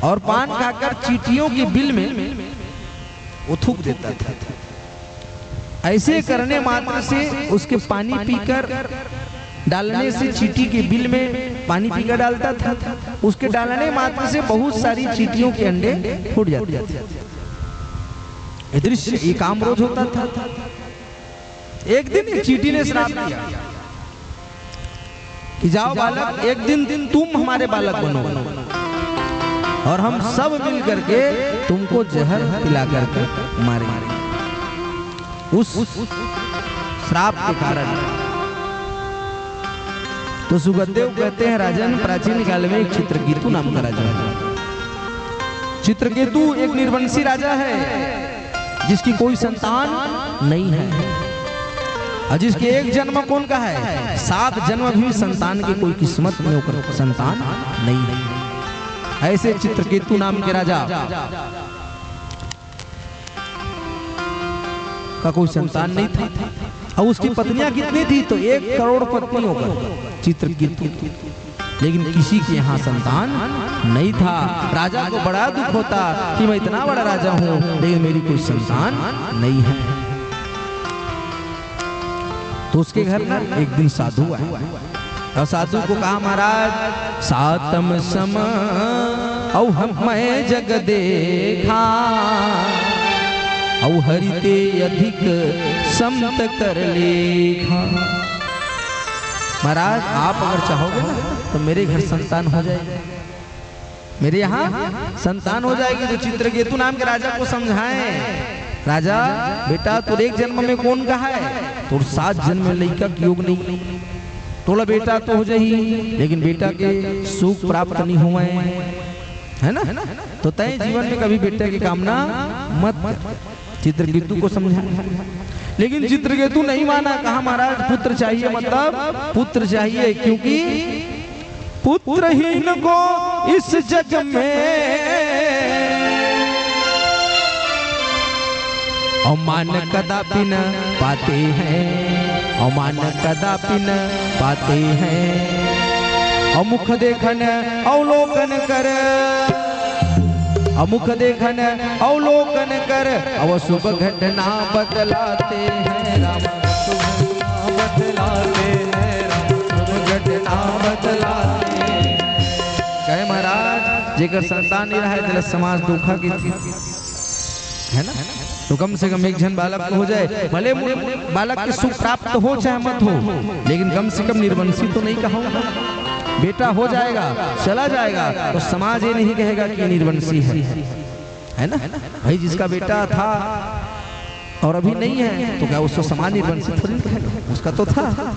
और पान खाकर चींटियों के बिल में वो थूक देता था। ऐसे करने मात्र से उसके पानी पीकर डालने से चींटी के बिल में पानी पीकर डालता था, उसके डालने मात्र से बहुत सारी चींटियों के अंडे फूट जाते थे। ये दृश्य एक आम रोज होता था। एक दिन चींटी ने श्राप दिया कि जाओ बालक, एक दिन तुम हमारे बालक बनो और हम सब मिल करके तुमको जहर पिला करके मारेंगे। उस श्राप के कारण तो सुगदेव कहते हैं राजन, प्राचीन काल में एक चित्रकेतु नाम का राजा है। चित्रकेतु एक निर्वंशी राजा है जिसकी कोई संतान नहीं है और जिसके एक जन्म कौन का है, 7 जन्म भी संतान की कोई किस्मत में होकर संतान नहीं है। ऐसे चित्रकेतु नाम के राजा का कोई संतान नहीं था और उसकी पत्नियां कितनी थी, तो 1 करोड़ पत्नियों का चित्रकेतु, लेकिन किसी के यहाँ संतान नहीं था। राजा को बड़ा दुख होता कि मैं इतना बड़ा राजा हूँ लेकिन मेरी कोई संतान नहीं है। तो उसके घर में एक दिन साधु आए और साधु को कहा, महाराज सातम सम औ मैं जग देखा औ हरिते अधिक समत कर लेखा। महाराज आप अगर चाहोगे ना तो मेरे घर संतान हो जाएगी, मेरे यहाँ संतान हो जाएगी। तो चित्रकेतु नाम के राजा को समझाएं, राजा बेटा तो 1 जन्म में कौन कहा है, तो 7 जन्म में लड़का की योग नहीं, तोला बेटा तो हो जाही लेकिन बेटा के सुख प्राप्त नहीं हुए, है ना। तो तय जीवन में कभी बेटा की कामना मत कर। चित्रकेतु को समझा, लेकिन चित्रकेतु नहीं माना। कहा महाराज पुत्र चाहिए, मतलब पुत्र चाहिए, क्योंकि पुत्रहीन को इस जग में अवमान कदापि न पाते हैं, अवमान कदापि न पाते हैं। अमुख देखन अवलोकन कर, अमुख देखन अवलोकन कर, अव शुभ घटना बतलाते हैं राम, शुभ बतलाते हैं राम, शुभ घटना बतलाते हैं। कहे महाराज जेकर संतान नहीं रहा है समाज दुखा की थी, है ना। तो कम से कम 1 जन बालक हो जाए, भले बालक के सुख प्राप्त हो चाहे मत हो, लेकिन कम से कम निर्वंशी तो नहीं कहूँगा। बेटा हो जाएगा चला जाएगा तो समाज ये नहीं कहेगा कि निर्वंशी है ना। भाई जिसका बेटा था और अभी नहीं है तो क्या उसको समाज निर्वंशी थोड़ी कहेगा, उसका तो था।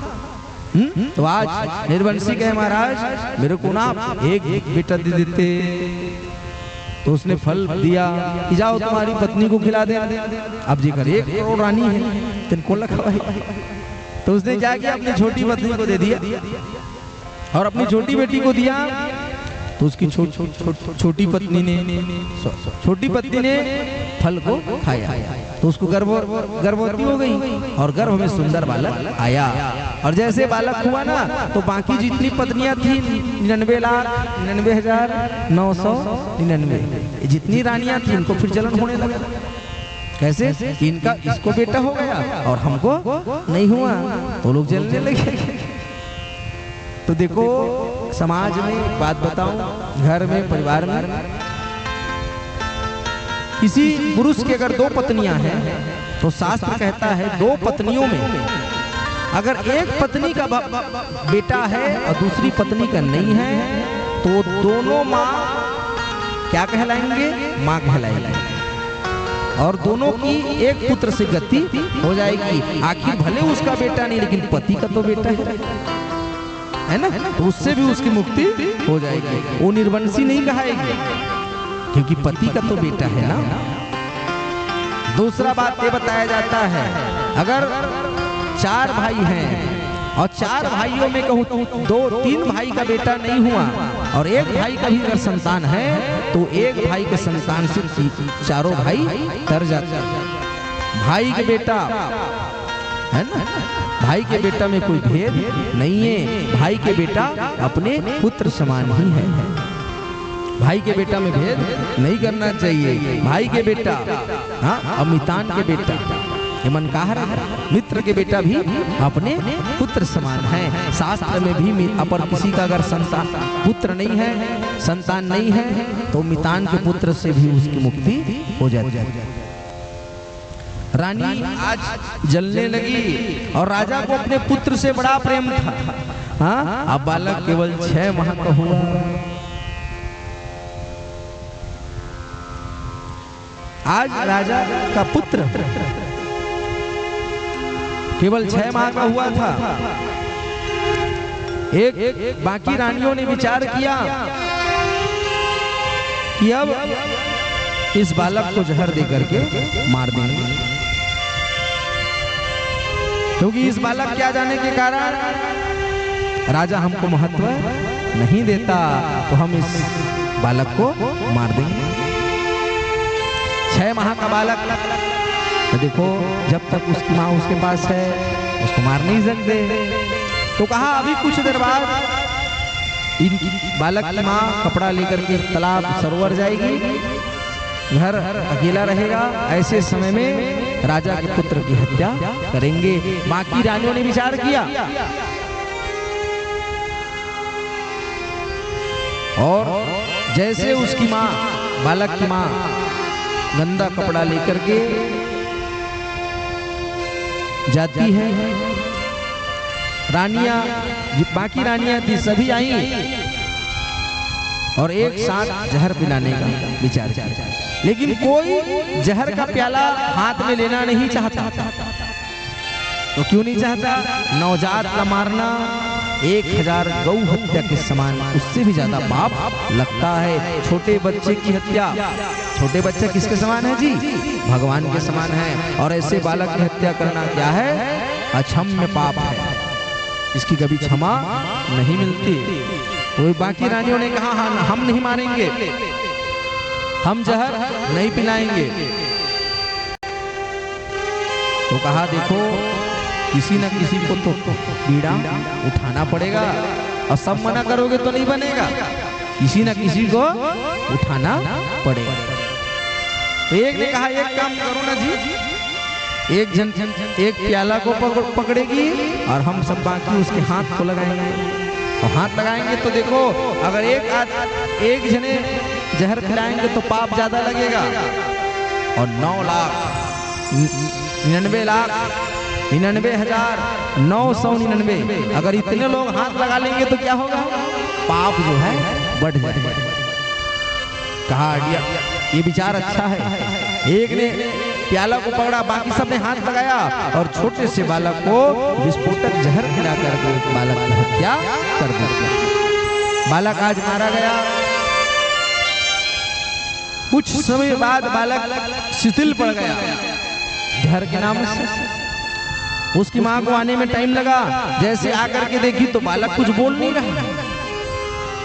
तो आज निर्वंशी कहे महाराज मेरे को ना एक बेटा दे देते, तो उसने फल दिया कि जाओ तुम्हारी पत्नी को खिला दे। अब जी कर 1 करोड़ रानी है तिनको लखा, तो उसने जाके अपनी छोटी पत्नी को दे दिया और अपनी छोटी बेटी को दिया। तो उसकी छोटी पत्नी ने फल को खाया तो उसको गर्भवती हो गई और गर्भ में सुंदर बालक आया। और जैसे बालक हुआ ना तो बाकी जितनी पत्नियां थी 99,99,999 जितनी रानियां थी इनको फिर जलन होने लगा। कैसे कि इनका इसको बेटा हो गया और हमको नहीं हुआ, तो लोग जलने लगे। तो देखो समाज में बात बताऊं, घर में परिवार में किसी पुरुष की अगर 2 पत्नियां हैं तो शास्त्र कहता है 2 पत्नियों में अगर एक पत्नी का बेटा है और दूसरी पत्नी का नहीं है तो दोनों माँ क्या कहलाएंगे, माँ कहलाएंगे और दोनों की एक पुत्र से गति हो जाएगी। आखिर भले उसका बेटा नहीं लेकिन पति का तो बेटा है ना, तो उससे भी उसकी मुक्ति हो जाएगी। वो निर्वंशी नहीं कहाएगी क्योंकि पति का तो बेटा है ना। दूसरा बात ये बताया जाता है अगर 4 भाई हैं और 4 भाइयों में कहूँ 2-3 भाई का बेटा नहीं हुआ और एक भाई का भी अगर संतान है तो एक भाई के संतान से 4 भाई तर जाते हैं। भाई के बेटा है ना, भाई के बेटा में कोई भेद नहीं है, भाई के बेटा अपने पुत्र समान ही है। भाई के बेटा में भेद नहीं करना चाहिए। भाई के बेटा, हाँ, अमितान के बेटा मन कहा मित्र के बेटा भी अपने पुत्र समान है। शास्त्र में भी अपर किसी का अगर संतान पुत्र नहीं है, संतान नहीं है, तो मितान के पुत्र से भी उसकी मुक्ति हो जाती है। रानी आज जलने लगी और राजा को अपने पुत्र से बड़ा प्रेम था। हाँ, अब बालक केवल 6 माह का हुआ। आज राजा का पुत्र केवल 6 माह का हुआ था। एक बाकी रानियों ने विचार किया कि अब इस बालक को जहर दे करके मार देंगे, क्योंकि इस बालक के आ जाने के कारण राजा हमको महत्व नहीं देता, तो हम इस बालक को मार देंगे। 6 माह का बालक, तो देखो जब तक उसकी माँ उसके पास है उसको मार नहीं सकते, तो कहा अभी कुछ देर बाद इन बालक की माँ कपड़ा लेकर के तालाब सरोवर जाएगी, घर अकेला रहेगा। ऐसे समय में राजा के पुत्र की हत्या करेंगे। बाकी रानियों ने विचार किया और जैसे उसकी माँ, बालक की माँ गंदा कपड़ा लेकर के जाती है, रानियां, बाकी रानियां थी सभी आई और एक साथ जहर पिलाने का विचार किया, लेकिन कोई जहर का प्याला हाथ में लेना नहीं चाहता। तो क्यों नहीं चाहता? नवजात का मारना 1000 गौ हत्या के समान, उससे भी ज्यादा पाप लगता है। छोटे बच्चे की हत्या, छोटे बच्चे किसके समान है जी? भगवान के समान है। और ऐसे बालक की हत्या करना क्या है? अक्षम्य पाप है, इसकी कभी क्षमा नहीं मिलती। तो बाकी रानियों ने कहा हाँ, हम नहीं मारेंगे, हम जहर नहीं पिलाएंगे। तो कहा देखो किसी न किसी को तो पीड़ा उठाना पड़ेगा, और सब मना करोगे तो नहीं बनेगा, किसी न किसी को उठाना पड़ेगा। तो एक ने कहा एक काम करो ना जी, एक प्याला को पकड़ेगी और हम सब बाकी उसके हाथ को लगाएंगे, और हाथ लगाएंगे तो देखो अगर एक जने जहर खिलाएंगे तो पाप ज्यादा लगेगा, और 9,99,999 अगर इतने लोग हाथ लगा लेंगे तो क्या होगा? पाप जो है बढ़ जाएगा। कहा ये विचार अच्छा है। एक ने प्याला को पकड़ा, बाकी सब ने हाथ लगाया और छोटे से बालक को विस्फोटक जहर खिला कर बालक की हत्या कर दी। बालक आज मारा गया। कुछ समय बाद बालक शिथिल पड़ गया जहर के नाम से। उसकी मां को आने में टाइम लगा, जैसे आकर के देखी तो बालक कुछ बोल नहीं रहा।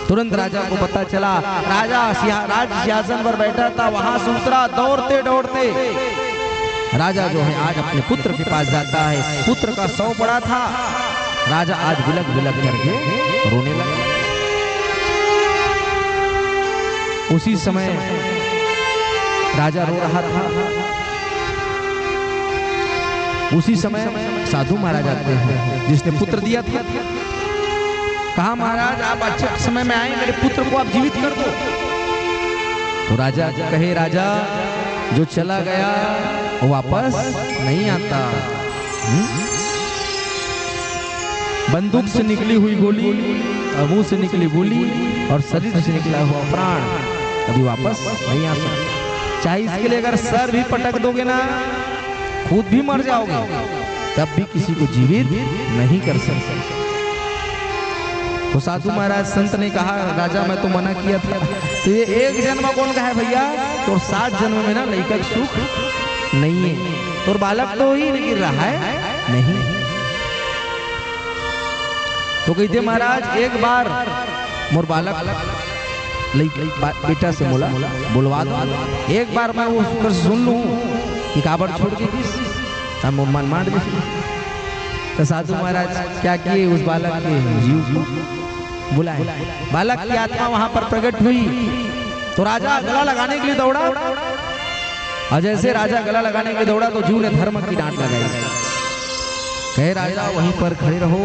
तुरंत राजा को पता चला, राजा राज सिंहासन पर बैठा था, वहां से उतरा दौड़ते दौड़ते। राजा जो है आज अपने पुत्र के पास जाता है, पुत्र का शव पड़ा था। राजा आज बिलक बिलक करके रोने लगा। उसी समय राजा रो रहा था, उसी समय साधु महाराज आते हैं जिसने पुत्र दिया था। कहा महाराज आप अच्छे समय में आए, मेरे पुत्र को आप जीवित कर दो। तो राजा कहे राजा जो चला गया वो वापस नहीं आता। बंदूक से निकली हुई गोली और मुंह से निकली गोली और शरीर से निकला हुआ प्राण कभी वापस नहीं आ सकता। चाहे इसके लिए अगर सर भी पटक दोगे ना, खुद भी मर जाओगे, तब भी किसी को जीवित नहीं कर सकते। तो साधु महाराज संत ने कहा राजा मैं तो मना किया था, तो ये एक जन्म कौन का है भैया? तो 7 जन्म में ना लैकिक सुख नहीं है, तो बालक तो ही नहीं गिर रहा है नहीं। तो कहते महाराज एक बार मोर बालक बेटा से बोला बुलवा दो, एक बार मैं वो सुन लूं कि काबर छोड़ के मन मार दे। तो साधु महाराज क्या किए, उस बालक के जीव को बुलाए। बालक की आत्मा वहां पर प्रकट हुई तो राजा गला लगाने के लिए दौड़ा, और जैसे राजा गला लगाने के लिए दौड़ा तो जीव ने धर्म की डांट लगाई। कहे राजा वहीं पर खड़े रहो।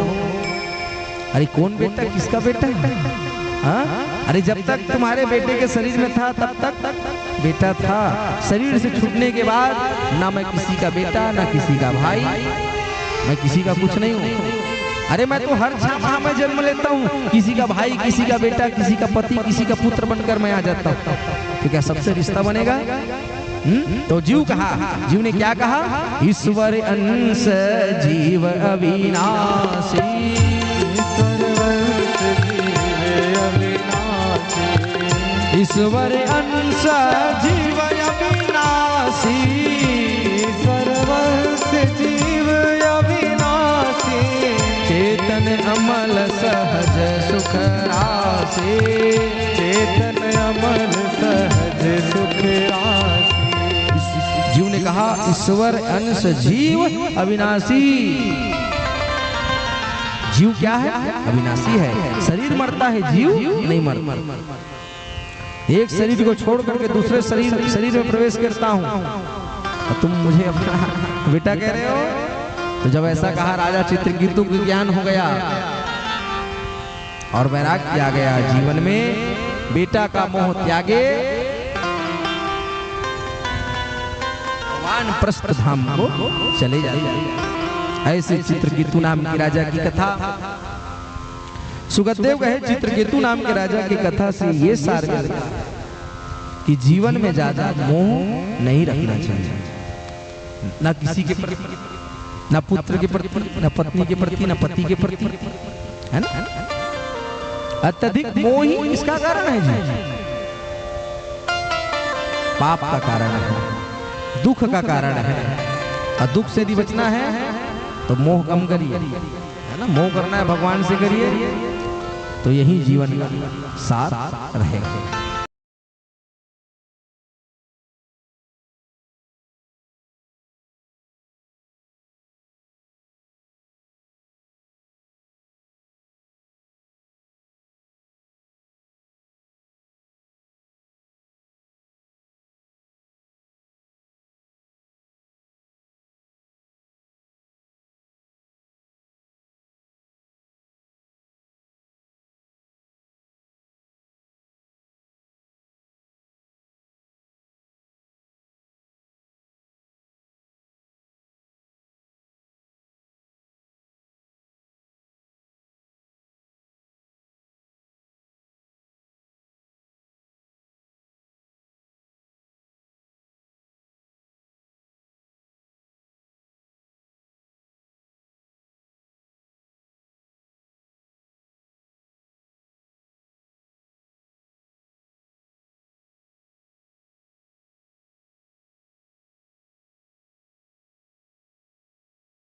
अरे कौन बेटा, किसका बेटा है? हाँ? अरे जब तक तुम्हारे बेटे के शरीर में था तब तक बेटा था, शरीर से छूटने के बाद ना मैं किसी का बेटा ना किसी का भाई, मैं किसी का कुछ नहीं हूँ। अरे मैं तो हर 6 माह में जन्म लेता हूँ, किसी का भाई, किसी का बेटा, किसी का पति, किसी का पुत्र बनकर मैं आ जाता हूँ। तो क्या सबसे रिश्ता बनेगा? तो जीव कहा, जीव ने क्या कहा? ईश्वर अंश जीव अविनाशी, ईश्वर अंश जीव अविनाशी, सर्वंश जीव अविनाशी, चेतन अमल सहज सुख राशि, चेतन अमल सहज सुख राशि। जीव ने कहा ईश्वर अंश जीव अविनाशी। जीव क्या है? अविनाशी है। शरीर मरता है, जीव नहीं मरता। एक शरीर को छोड़ करके दूसरे शरीर में प्रवेश करता हूँ, और तुम मुझे अपना बेटा कह रहे हो? तो जब ऐसा कहा राजा चित्रकेतु को ज्ञान हो गया और वैराग्य किया गया। जीवन में बेटा का मोह त्यागे वानप्रस्थ धाम को चले जाए। ऐसे चित्रकेतु नाम के राजा की कथा सुगतदेव कहे, चित्रकेतु नाम के राजा की कथा से ये सार मिलता कि जीवन में ज्यादा मोह नहीं रखना चाहिए, ना किसी के प्रति, ना पुत्र के प्रति, ना पत्नी के प्रति, ना पति के प्रति, है ना? अत्यधिक मोह ही इसका कारण है जी, पाप का कारण है, दुख का कारण है। और दुख से यदि बचना है तो मोह कम करिए, है ना? मोह करना है भगवान से करिए, तो यही जीवन का सार रहेगा।